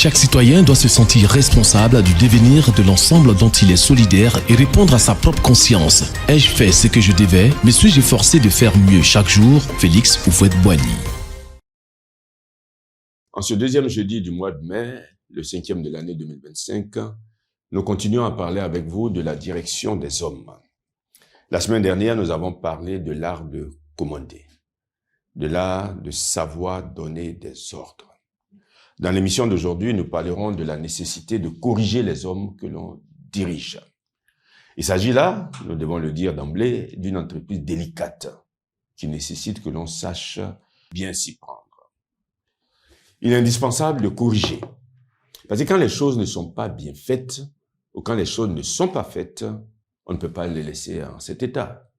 Chaque citoyen doit se sentir responsable du devenir de l'ensemble dont il est solidaire et répondre à sa propre conscience. Ai-je fait ce que je devais? Me suis-je forcé de faire mieux chaque jour? Félix Houphouët-Boigny. En ce deuxième jeudi du mois de mai, le 5e de l'année 2025, nous continuons à parler avec vous de la direction des hommes. La semaine dernière, nous avons parlé de l'art de commander, de l'art de savoir donner des ordres. Dans l'émission d'aujourd'hui, nous parlerons de la nécessité de corriger les hommes que l'on dirige. Il s'agit là, nous devons le dire d'emblée, d'une entreprise délicate qui nécessite que l'on sache bien s'y prendre. Il est indispensable de corriger. Parce que quand les choses ne sont pas bien faites, ou quand les choses ne sont pas faites, on ne peut pas les laisser en cet état.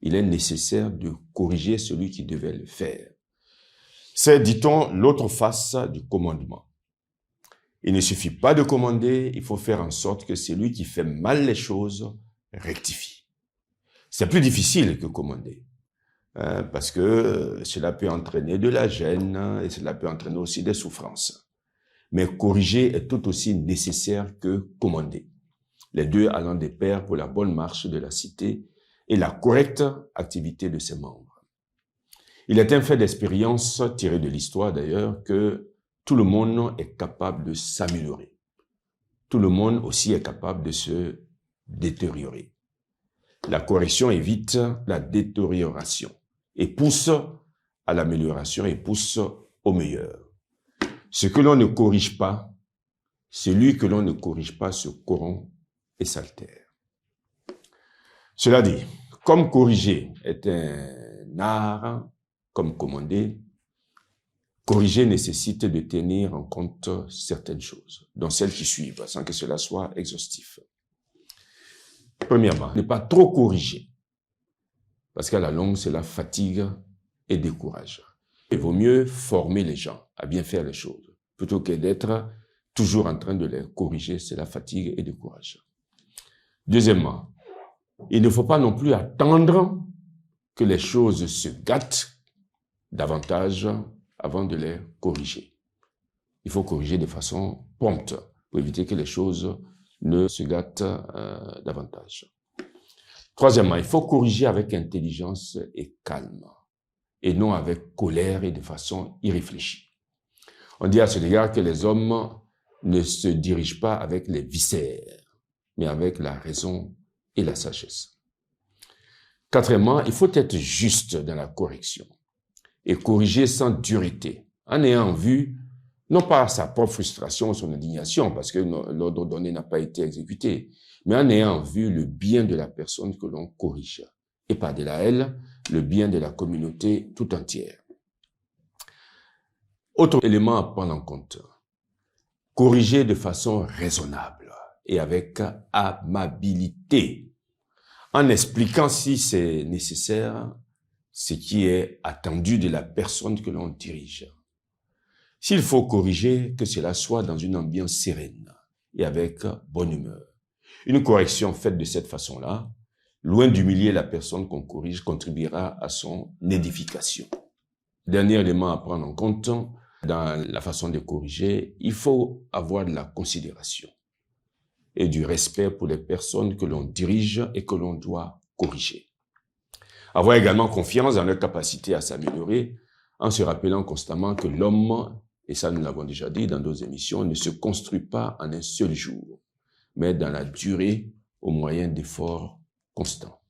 Il est nécessaire de corriger celui qui devait le faire. C'est, dit-on, l'autre face du commandement. Il ne suffit pas de commander, il faut faire en sorte que celui qui fait mal les choses rectifie. C'est plus difficile que commander, parce que cela peut entraîner de la gêne et cela peut entraîner aussi des souffrances. Mais corriger est tout aussi nécessaire que commander. Les deux allant de pair pour la bonne marche de la cité et la correcte activité de ses membres. Il est un fait d'expérience, tiré de l'histoire d'ailleurs, que tout le monde est capable de s'améliorer. Tout le monde aussi est capable de se détériorer. La correction évite la détérioration et pousse à l'amélioration et pousse au meilleur. Ce que l'on ne corrige pas, celui que l'on ne corrige pas se corrompt et s'altère. Cela dit, comme corriger est un art, comme commander, corriger nécessite de tenir en compte certaines choses, dont celles qui suivent, sans que cela soit exhaustif. Premièrement, ne pas trop corriger, parce qu'à la longue, cela fatigue et décourage. Il vaut mieux former les gens à bien faire les choses, plutôt que d'être toujours en train de les corriger, cela fatigue et décourage. Deuxièmement, il ne faut pas non plus attendre que les choses se gâtent davantage avant de les corriger. Il faut corriger de façon prompte pour éviter que les choses ne se gâtent davantage. Troisièmement, il faut corriger avec intelligence et calme, et non avec colère et de façon irréfléchie. On dit à ce égard que les hommes ne se dirigent pas avec les viscères, mais avec la raison et la sagesse. Quatrièmement, il faut être juste dans la correction et corriger sans dureté, en ayant en vue, non pas sa propre frustration ou son indignation, parce que l'ordre donné n'a pas été exécuté, mais en ayant en vue le bien de la personne que l'on corrige, et par-delà elle, le bien de la communauté tout entière. Autre élément à prendre en compte, corriger de façon raisonnable et avec amabilité, en expliquant si c'est nécessaire, ce qui est attendu de la personne que l'on dirige. S'il faut corriger, que cela soit dans une ambiance sereine et avec bonne humeur. Une correction faite de cette façon-là, loin d'humilier la personne qu'on corrige, contribuera à son édification. Dernier élément à prendre en compte, dans la façon de corriger, il faut avoir de la considération et du respect pour les personnes que l'on dirige et que l'on doit corriger. Avoir également confiance dans leur capacité à s'améliorer en se rappelant constamment que l'homme, et ça nous l'avons déjà dit dans d'autres émissions, ne se construit pas en un seul jour, mais dans la durée au moyen d'efforts constants.